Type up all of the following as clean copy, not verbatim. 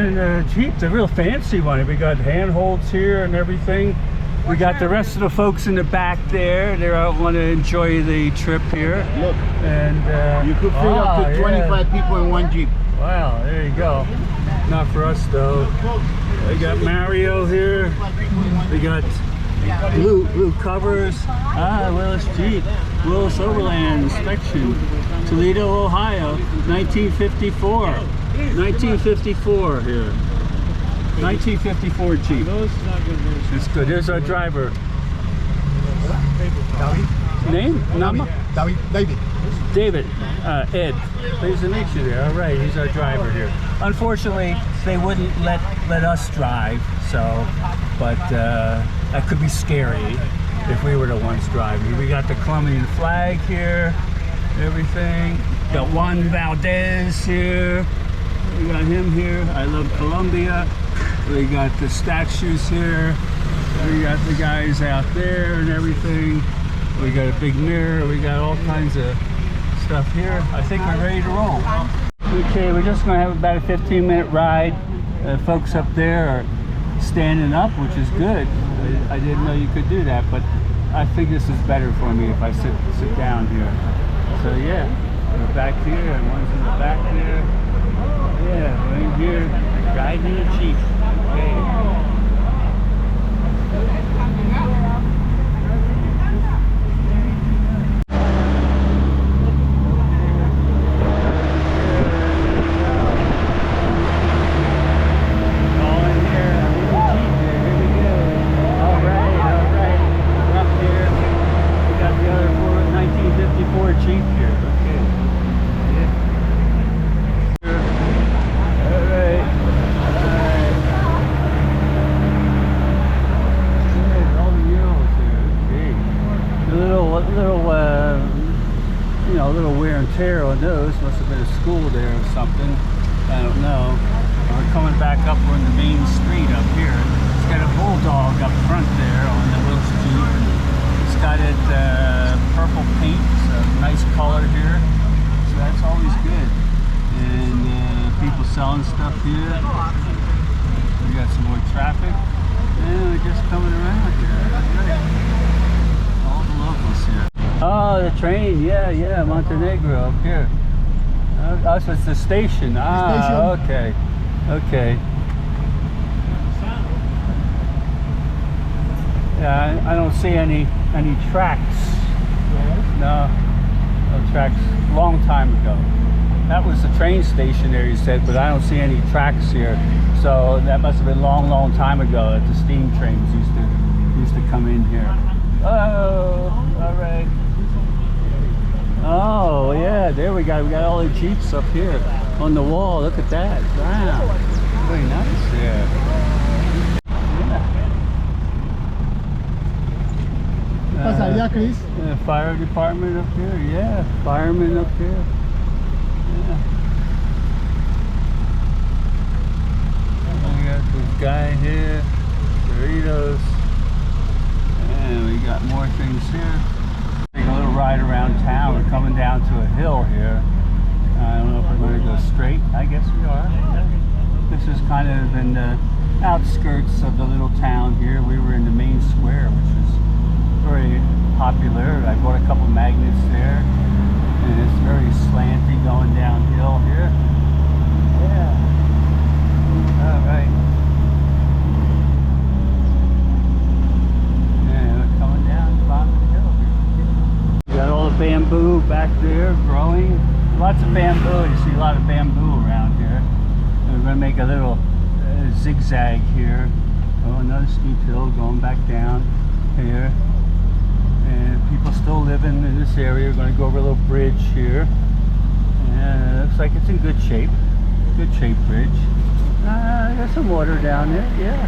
in a Jeep, the real fancy one. We got handholds here and everything. We got the rest of the folks in the back there. They all want to enjoy the trip here. Look, and you could fit up to 25 people in one Jeep. Wow, there you go. Not for us though. We got Mario here. We got blue covers. Willis Jeep. Willis Overland Inspection. Toledo, Ohio. 1954. 1954 here. 1954 Jeep. It's good. Here's our driver. Name? Number? David. David. Ed. Pleased to meet you there. All right, he's our driver here. Unfortunately, they wouldn't let us drive, so, but that could be scary if we were the ones driving. We got the Colombian flag here, everything. Got Juan Valdez here. We got him here. I love Colombia. We got the statues here. We got the guys out there and everything. We got a big mirror. We got all kinds of stuff here. I think we're ready to roll. Okay, we're just going to have about a 15-minute ride. Folks up there are standing up, which is good. I didn't know you could do that, but I think this is better for me if I sit down here. So yeah, we're back here, and one's in the back there. Yeah, right here, riding a Jeep. Okay. Little wear and tear on those. Must have been a school there or something. I don't know. We're coming back up on the main street up here. It's got a bulldog up front there on the Willis Jeep. It's got it purple paint. It's a nice color here. So that's always good. And people selling stuff here. We got some more traffic. And we're just coming around here. That's right. All the locals here. Oh, the train, yeah, Montenegro up here. Oh, so it's the station. Okay. Yeah, I don't see any tracks. No tracks. Long time ago. That was the train station there, you said, but I don't see any tracks here. So that must have been long time ago that the steam trains used to come in here. Oh, all right. Oh yeah, there we got all the Jeeps up here on the wall. Look at that. Wow. Very nice there. Yeah. Chris? Fire department up here. Yeah. Firemen up here. Yeah. We got this guy here. Doritos. And we got more things here. Take a little ride around town. We're coming down to a hill here. I don't know if we're going to go straight. I guess we are. This is kind of in the outskirts of the little town here. We were in the main square, which is very popular. I bought a couple magnets there. And it's very slanty going downhill here. Yeah. All right. Yeah, we're coming down the bottom of the hill here. Got all the bamboo back there growing. Lots of bamboo. You see a lot of bamboo around here. And we're going to make a little zigzag here. Oh, another steep hill going back down here. And people still living in this area. We're going to go over a little bridge here. And it looks like it's in good shape. Good shape bridge. There's some water down there. Yeah.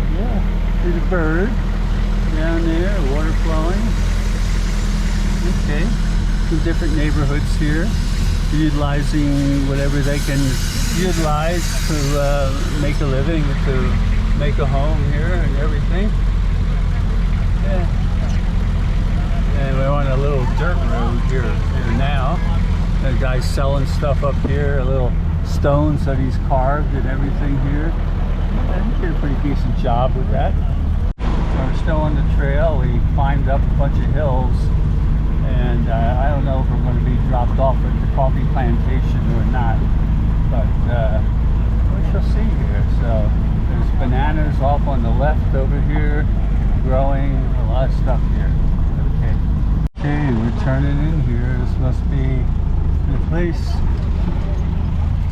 There's a bird down there. Water flowing. Okay. Some different neighborhoods here. Utilizing whatever they can utilize to make a living, to make a home here and everything. Yeah. And we're on a little dirt road here now. The guy's selling stuff up here, little stones that he's carved and everything here. And he did a pretty decent job with that. We're still on the trail. We climbed up a bunch of hills, and I don't know if we're going to be dropped off at the coffee plantation or not, but we shall see here. So there's bananas off on the left over here, growing a lot of stuff here. Okay, we're turning in here. This must be the place.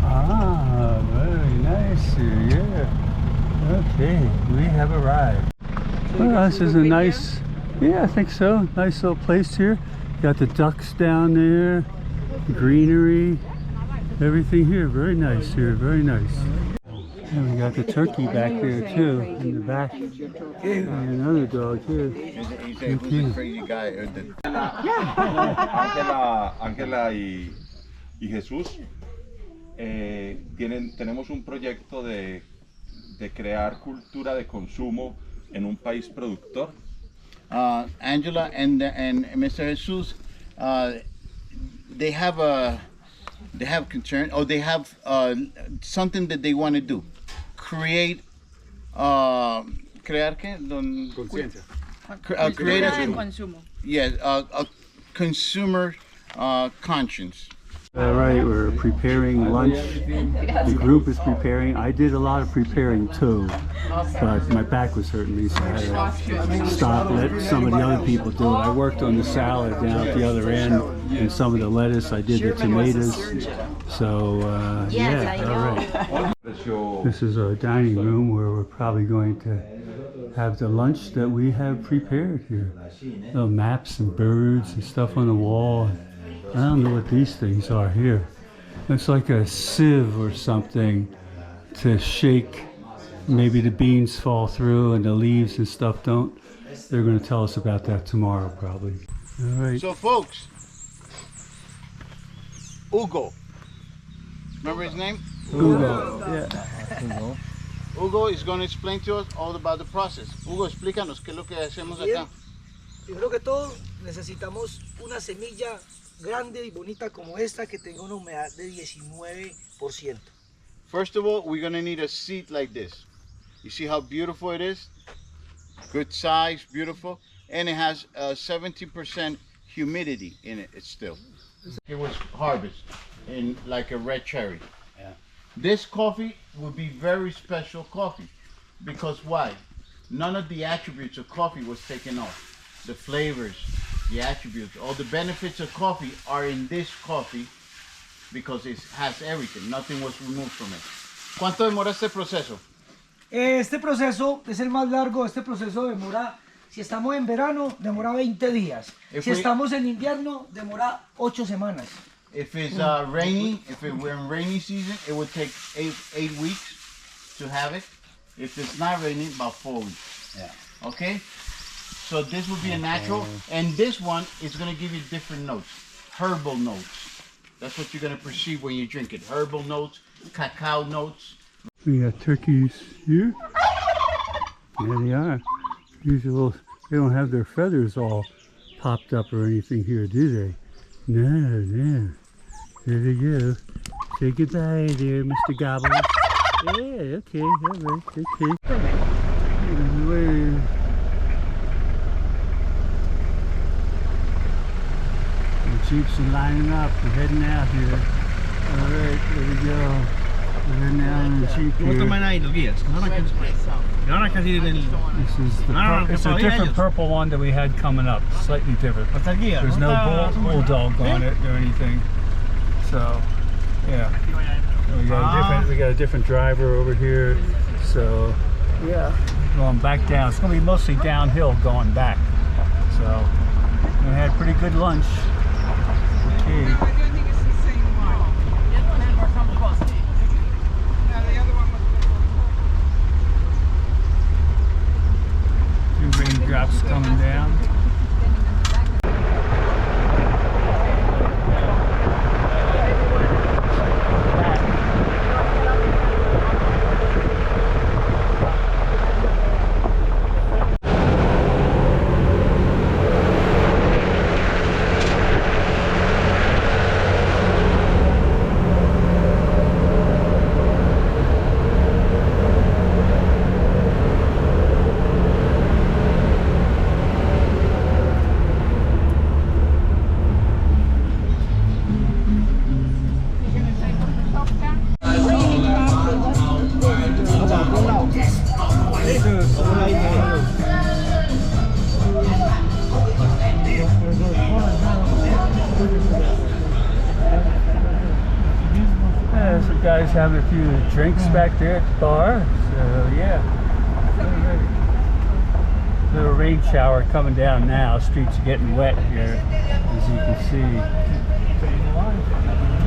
Ah, very nice here, yeah. Okay, we have arrived. Well, this is a nice, yeah, I think so. Nice little place here. Got the ducks down there, greenery, everything here. Very nice here, very nice. And we got the turkey back there too, in the back. And another dog here. Ángela y Jesús tenemos un proyecto de crear cultura de consumo en un país productor. Angela and Mr. Jesus, they have concern, or they have something that they want to do. Create, crear qué? Conciencia. Create a consumer conscience. All right, we're preparing lunch. The group is preparing. I did a lot of preparing too, but my back was hurting me, so I had to stop, let some of the other people do it. I worked on the salad down at the other end, and some of the lettuce. I did the tomatoes. So, yeah, all right. This is our dining room where we're probably going to have the lunch that we have prepared here. Little maps and birds and stuff on the wall. I don't know what these things are here. It's like a sieve or something to shake. Maybe the beans fall through and the leaves and stuff don't. They're going to tell us about that tomorrow probably. All right. So folks, Hugo, remember his name? Hugo. Yeah. Hugo is going to explain to us all about the process. Hugo, explícanos qué es lo que hacemos acá. Primero que todo, necesitamos una semilla grande y bonita como esta que tenga una humedad de 19%. First of all, we're going to need a seed like this. You see how beautiful it is? Good size, beautiful. And it has 70% humidity in it, it's still. It was harvested in like a red cherry. Yeah. This coffee would be very special coffee. Because why? None of the attributes of coffee was taken off. The flavors, the attributes, all the benefits of coffee are in this coffee because it has everything. Nothing was removed from it. ¿Cuánto demora este proceso? Este proceso es el más largo. Este proceso demora, si estamos en verano, demora 20 días. Si estamos en invierno, demora 8 semanas. If it's rainy, if we're in rainy season, it would take 8 weeks to have it. If it's not raining, about 4 weeks. Yeah. Okay? So this would be a natural, and this one is going to give you different notes, herbal notes. That's what you're going to perceive when you drink it. Herbal notes, cacao notes. We got turkeys here. There they are. These are little, they don't have their feathers all popped up or anything here, do they? No, no. There they go. Say goodbye there, Mr. Gobble. Yeah, okay, all right, okay. Anyway. Jeeps are lining up. We're heading out here. All right, there we go. We're heading out in the Jeep here. This is it's a different purple one that we had coming up. Slightly different. There's no bulldog on it or anything. So, yeah. We got a different driver over here. So, yeah. Going back down. It's going to be mostly downhill going back. So, we had a pretty good lunch. Okay. Two raindrops coming down. guys having a few drinks back there at the bar. So yeah. Little rain shower coming down now. Streets are getting wet here, as you can see.